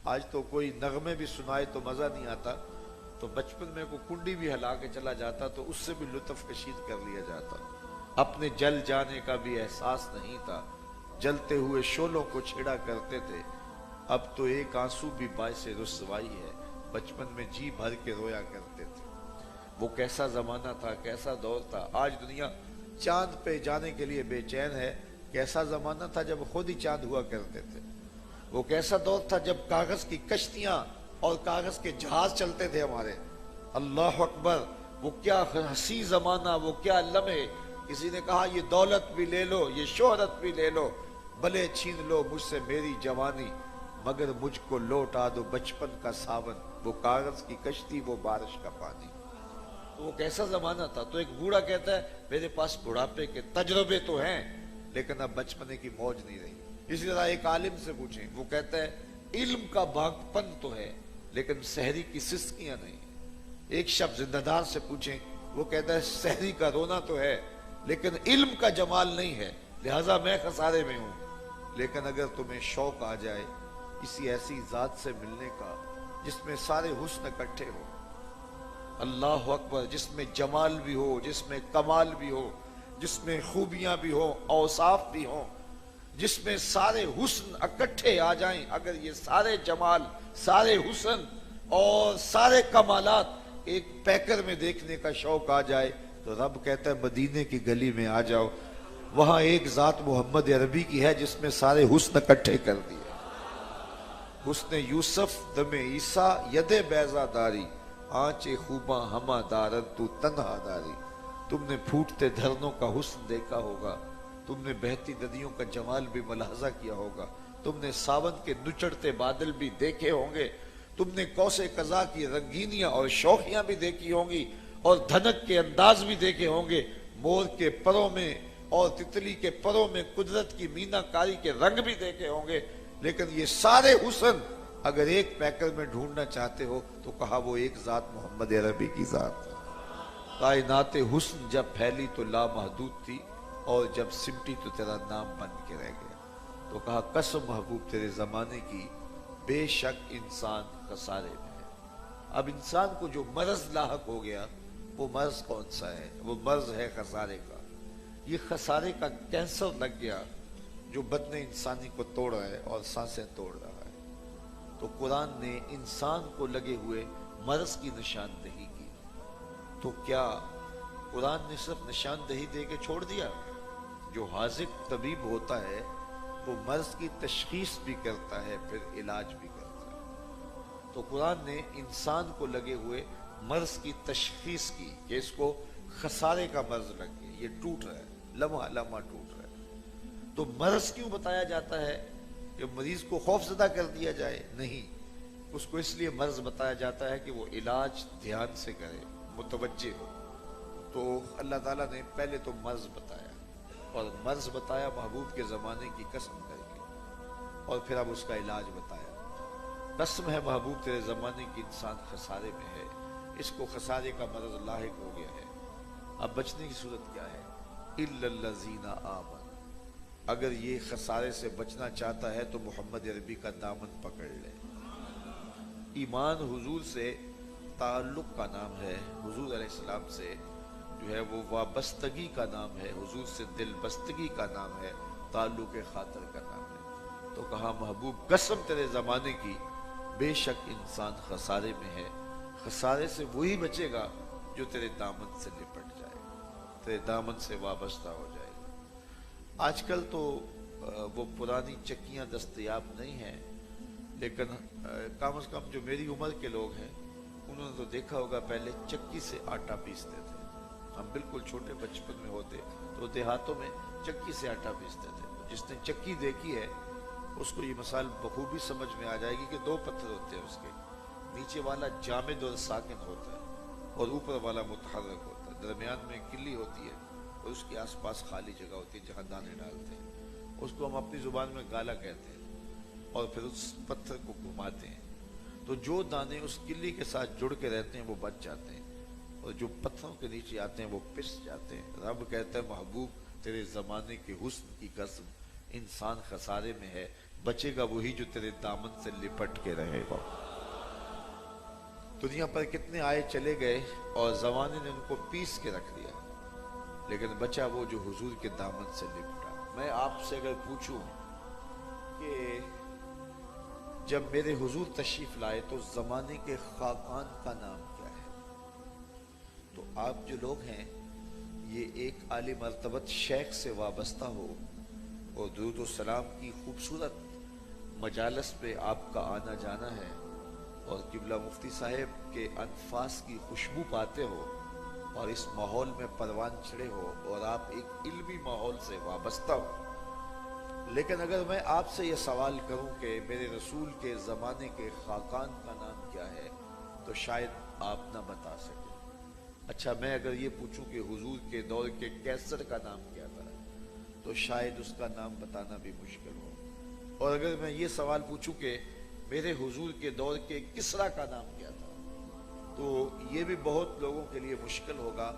آج تو کوئی نغمے بھی سنائے تو مزہ نہیں آتا، تو بچپن میں کوئی کنڈی بھی ہلا کے چلا جاتا تو اس سے بھی لطف کشید کر لیا جاتا۔ اپنے جل جانے کا بھی احساس نہیں تھا، جلتے ہوئے شعلوں کو چھیڑا کرتے تھے، اب تو ایک آنسو بھی باعث رسوائی ہے، بچپن میں جی بھر کے رویا کرتے تھے۔ وہ کیسا زمانہ تھا، کیسا دور تھا۔ آج دنیا چاند پہ جانے کے لیے بے چین ہے، کیسا زمانہ تھا جب خود ہی چاند ہوا کرتے تھے۔ وہ کیسا دور تھا جب کاغذ کی کشتیاں اور کاغذ کے جہاز چلتے تھے ہمارے۔ اللہ اکبر، وہ کیا حسین زمانہ، وہ کیا لمحے۔ کسی نے کہا یہ دولت بھی لے لو، یہ شہرت بھی لے لو، بھلے چھین لو مجھ سے میری جوانی، مگر مجھ کو لوٹا دو بچپن کا ساون، وہ کاغذ کی کشتی، وہ بارش کا پانی۔ وہ کیسا زمانہ تھا۔ تو ایک بوڑھا کہتا ہے میرے پاس بڑھاپے کے تجربے تو ہیں لیکن اب بچپنے کی موج نہیں رہی۔ اسی طرح ایک عالم سے پوچھیں، وہ کہتا ہے علم کا باغپن تو ہے لیکن سحری کی سسکیاں نہیں۔ ایک شخص زندہ دار سے پوچھیں، وہ کہتا ہے سحری کا رونا تو ہے لیکن علم کا جمال نہیں ہے، لہٰذا میں خسارے میں ہوں۔ لیکن اگر تمہیں شوق آ جائے کسی ایسی ذات سے ملنے کا جس میں سارے حسن اکٹھے ہو، اللہ اکبر، جس میں جمال بھی ہو، جس میں کمال بھی ہو، جس میں خوبیاں بھی ہو، اوصاف بھی ہوں، جس میں سارے حسن اکٹھے آ جائیں، اگر یہ سارے جمال، سارے حسن اور سارے کمالات ایک پیکر میں دیکھنے کا شوق آ جائے تو رب کہتا ہے مدینے کی گلی میں آ جاؤ، وہاں ایک ذات محمد عربی کی ہے جس میں سارے حسن اکٹھے کر دیے۔ حسن یوسف دم عیسیٰ ید بیضا داری، آنچے خوباں ہما دارد تو تنہا داری۔ تم نے پھوٹتے دھرنوں کا حسن دیکھا ہوگا، تم نے بہتی ندیوں کا جمال بھی ملاحظہ کیا ہوگا، تم نے ساون کے نچڑتے بادل بھی دیکھے ہوں گے، تم نے کوس قضا کی رنگینیاں اور شوخیاں بھی دیکھی ہوں گی، اور دھنک کے انداز بھی دیکھے ہوں گے، مور کے پروں میں اور تتلی کے پروں میں قدرت کی مینا کاری کے رنگ بھی دیکھے ہوں گے، لیکن یہ سارے حسن اگر ایک پیکر میں ڈھونڈنا چاہتے ہو تو کہا وہ ایک ذات محمد عربی کی ذات۔ کائنات حسن جب پھیلی تو لامحدود تھی، اور جب سمٹی تو تیرا نام بن کے رہ گیا۔ تو کہا قسم محبوب تیرے زمانے کی، بے شک انسان خسارے میں ہے۔ اب انسان کو جو مرض لاحق ہو گیا وہ مرض کون سا ہے؟ وہ مرض ہے خسارے کا۔ یہ خسارے کا کینسر لگ گیا جو بدن انسانی کو توڑ رہا ہے اور سانسیں توڑ رہا ہے۔ تو قرآن نے انسان کو لگے ہوئے مرض کی نشاندہی کی۔ تو کیا قرآن نے صرف نشاندہی دے کے چھوڑ دیا؟ جو حاذق طبیب ہوتا ہے وہ مرض کی تشخیص بھی کرتا ہے، پھر علاج بھی کرتا ہے۔ تو قرآن نے انسان کو لگے ہوئے مرض کی تشخیص کی کہ اس کو خسارے کا مرض لگ گیا، یہ ٹوٹ رہا ہے، لمحہ لمحہ ٹوٹ رہا ہے۔ تو مرض کیوں بتایا جاتا ہے کہ مریض کو خوف زدہ کر دیا جائے؟ نہیں، اس کو اس لیے مرض بتایا جاتا ہے کہ وہ علاج دھیان سے کرے، متوجہ ہو۔ تو اللہ تعالیٰ نے پہلے تو مرض بتایا، اور مرض بتایا محبوب کے زمانے کی قسم کر کے، اور پھر اب اس کا علاج بتایا۔ قسم ہے محبوب تیرے زمانے کی، انسان خسارے میں ہے، اس کو خسارے کا مرض لاحق ہو گیا ہے۔ اب بچنے کی صورت کیا ہے؟ اِلَّا الَّذِينَ آمَنُوا، اگر یہ خسارے سے بچنا چاہتا ہے تو محمد عربی کا دامن پکڑ لے۔ ایمان حضور سے تعلق کا نام ہے، حضور علیہ السلام سے جو ہے وہ وابستگی کا نام ہے، حضور سے دل بستگی کا نام ہے، تعلق خاطر کا نام ہے۔ تو کہا محبوب قسم تیرے زمانے کی، بے شک انسان خسارے میں ہے، خسارے سے وہی بچے گا جو تیرے دامن سے لپٹ جائے، تیرے دامن سے وابستہ ہو جائے گا۔ آج کل تو وہ پرانی چکیاں دستیاب نہیں ہیں، لیکن کم از کم جو میری عمر کے لوگ ہیں انہوں نے تو دیکھا ہوگا پہلے چکی سے آٹا پیستے تھے۔ ہم بالکل چھوٹے بچپن میں ہوتے تو دیہاتوں میں چکی سے آٹا پیستے تھے۔ جس نے چکی دیکھی ہے اس کو یہ مثال بخوبی سمجھ میں آ جائے گی کہ دو پتھر ہوتے ہیں، اس کے نیچے والا جامد اور ساکن ہوتا ہے اور اوپر والا متحرک ہوتا ہے، درمیان میں کلی ہوتی ہے اور اس کے آس پاس خالی جگہ ہوتی ہے جہاں دانے ڈالتے ہیں، اس کو ہم اپنی زبان میں گالا کہتے ہیں، اور پھر اس پتھر کو گھماتے ہیں تو جو دانے اس کلی کے ساتھ جڑ کے رہتے ہیں وہ بچ جاتے ہیں، اور جو پتھروں کے نیچے آتے ہیں وہ پس جاتے ہیں۔ رب کہتا ہے محبوب تیرے زمانے کے حسن کی قسم، انسان خسارے میں ہے، बचेगा वही जो तेरे दामन से लिपट के रहेगा। दुनिया पर कितने आए चले गए और जमाने ने उनको पीस के रख दिया, लेकिन बचा वो जो हुजूर के दामन से लिपटा। मैं आपसे अगर पूछूं कि जब मेरे हुजूर तशरीफ लाए तो जमाने के खाकान का नाम क्या है, तो आप जो लोग हैं ये एक आली मर्तबत शेख से वाबस्ता हो और दुरूद व सलाम की खूबसूरत मजालस पे आपका आना जाना है और किबला मुफ्ती साहब के अनफास की खुशबू पाते हो और इस माहौल में परवान चढ़े हो और आप एक इल्मी माहौल से वाबस्ता हो। लेकिन अगर मैं आपसे ये सवाल करूं कि मेरे रसूल के ज़माने के खाकान का नाम क्या है, तो शायद आप ना बता सकें। अच्छा, मैं अगर ये पूछूं कि हुजूर के दौर के कैसर का नाम क्या था, तो शायद उसका नाम बताना भी मुश्किल हो। और अगर मैं ये सवाल पूछूं कि मेरे हुजूर के दौर के किसरा का नाम क्या था, तो ये भी बहुत लोगों के लिए मुश्किल होगा,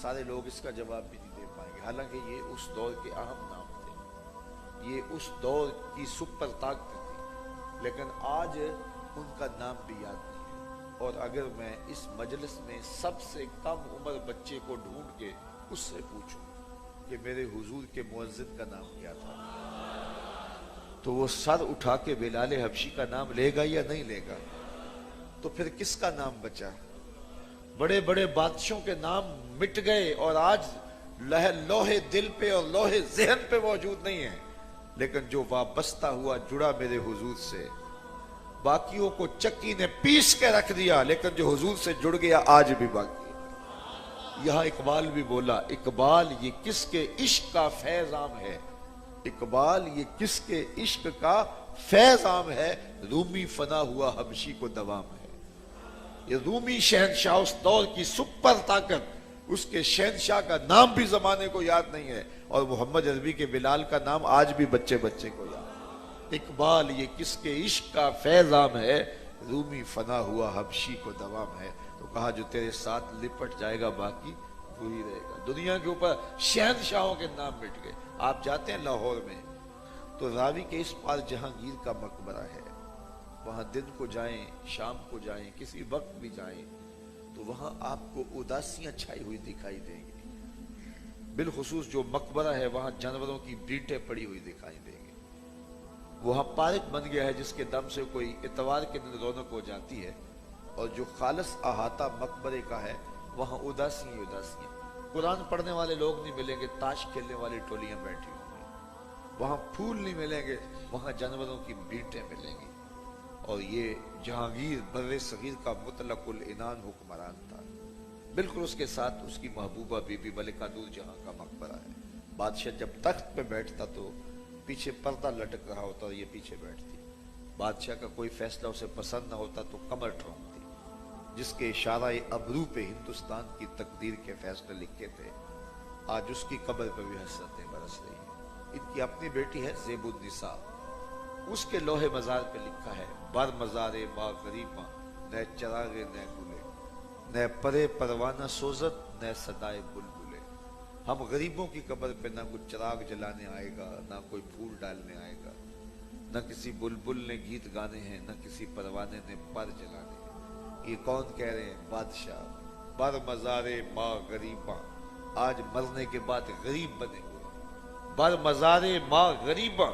सारे लोग इसका जवाब भी नहीं दे पाएंगे। हालांकि ये उस दौर के अहम नाम थे, ये उस दौर की सुपर ताकत थी, लेकिन आज उनका नाम भी याद नहीं है। और अगर मैं इस मजलिस में सबसे कम उम्र बच्चे को ढूंढ के उससे पूछूं कि मेरे हुजूर के मुअज्जिन का नाम क्या था, तो वो सर उठा के बिलाल हबशी का नाम लेगा या नहीं लेगा? तो फिर किसका नाम बचा? बड़े बड़े बादशाहों के नाम मिट गए और आज लोहे दिल पे और लोहे ज़हन पे मौजूद नहीं है, लेकिन जो वाबस्ता हुआ जुड़ा मेरे हुजूर से, बाकियों को चक्की ने पीस के रख दिया, लेकिन जो हुजूर से जुड़ गया आज भी बाकी। यहां इकबाल भी बोला, इकबाल ये किसके इश्क का फैज़ाम है, इकबाल ये किसके इश्क का फैज़ाम है, रूमी फना हुआ हबशी को दवाम है। ये रूमी शहनशाह उस दौर की सुपर ताकत, उसके शहनशाह का नाम भी जमाने को याद नहीं है, और मोहम्मद अरबी के बिलाल का नाम आज भी बच्चे बच्चे को याद। इकबाल ये किसके इश्क का फैज़ाम है, रूमी फना हुआ हबशी को दवाम है। तो कहा जो तेरे साथ लिपट जाएगा बाकी वही रहेगा। दुनिया के ऊपर शहनशाहों के नाम मिट गए। आप जाते हैं लाहौर में तो रावी के इस पार जहांगीर का मकबरा है, वहां दिन को जाएं, शाम को जाएं, किसी वक्त भी जाएं, तो वहां आपको उदासियां छाई हुई दिखाई देंगी। बिलखुसूस जो मकबरा है वहां जानवरों की बीटें पड़ी हुई दिखाई देंगी। वहां पार्क बन गया है जिसके दम से कोई इतवार के दिन रौनक हो जाती है, और जो खालस अहाता मकबरे का है वहां उदासी ही उदासियां। कुरान पढ़ने वाले लोग नहीं मिलेंगे, ताश खेलने वाली टोलियां बैठी होंगी। वहां फूल नहीं मिलेंगे, वहां जानवरों की बीटें मिलेंगी। और ये जहांगीर बर्रे सगीर का मुतलकुल इनान हुक्मरान था। बिल्कुल उसके साथ उसकी महबूबा बीबी मलिका नूर जहां का मकबरा है। बादशाह जब तख्त पे बैठता तो पीछे पर्दा लटक रहा होता और ये पीछे बैठती। बादशाह का कोई फैसला उसे पसंद न होता तो कमर ठोंकती। जिसके इशारा अबरू पे हिंदुस्तान की तकदीर के फैसले लिखे थे, आज उसकी कब्र पर भी हसरतें बरस रही हैं। इनकी अपनी बेटी है ज़ेबुन्निसा, उसके लोहे मजार पे लिखा है, बर मजारे बा गरीबा न चरागे न गुले, न परे परवाना सोजत न सदाए बुलबुले। हम गरीबों की कब्र पे ना कुछ चराग जलाने आएगा, ना कोई फूल डालने आएगा, न किसी बुलबुल ने गीत गाने हैं, न किसी परवाने ने पर जलाने हैं। ये कौन कह रहे हैं? बादशाह। बर मजारे माँ गरीबा, आज मरने के बाद गरीब बने हुए। बर मजारे माँ गरीबा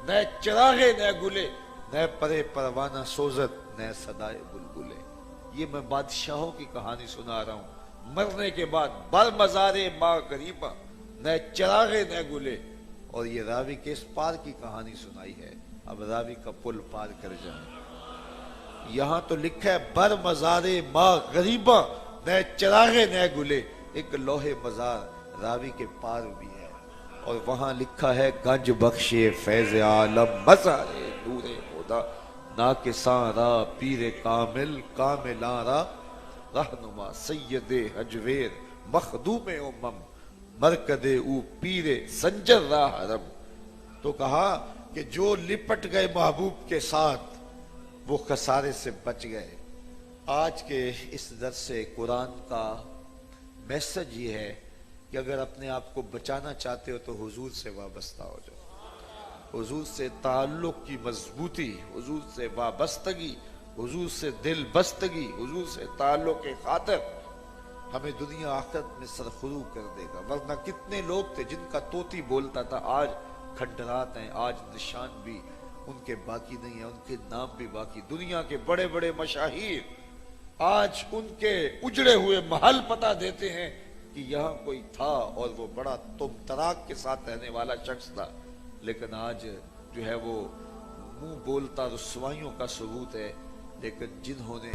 न चरागे न गुले, न परे परवाना सोजत न सदाए बुलबुले। ये मैं बादशाहों की कहानी सुना रहा हूं। मरने के बाद बर मजारे माँ गरीबा न चरागे न गुले, और ये रावी के इस पार की कहानी सुनाई है। अब रावी का पुल पार कर जाए। यहां तो लिखा है बर मजारे माँ गरीबा न चरागे न गुले, एक लोहे मजार रावी के पार भी है, और वहां लिखा है गंज बख्शे फैज आलम मजारे नूरे खुदा, ना के सारा पीरे कामिल कामिलारा, रहनुमा सैयदे हजवेर मखदूमे उम्मम, मरकदे ऊ पीरे संजर रा हरम। तो कहा कि जो लिपट गए महबूब के साथ वो खसारे से बच गए। आज के इस दर्स से कुरान का मैसेज ये है कि अगर अपने आप को बचाना चाहते हो तो हुजूर से वाबस्ता हो जाओ। हुजूर से ताल्लुक की मजबूती, हुजूर से वाबस्तगी, हुजूर से दिल बस्तगी, हुजूर से ताल्लुक के खातिर हमें दुनिया आखिरत में सरखुरू कर देगा। वरना कितने लोग थे जिनका तोती बोलता था, आज खंडरात हैं, आज निशान भी उनके बाकी नहीं है, उनके नाम भी बाकी। दुनिया के बड़े बड़े मशाहीर आज उनके उजड़े हुए महल पता देते हैं कि यहाँ कोई था और वो बड़ा तुम तराक के साथ रहने वाला शख्स था, लेकिन आज जो है वो मुंह बोलता रुसवाइयों का सबूत है। लेकिन जिन्होंने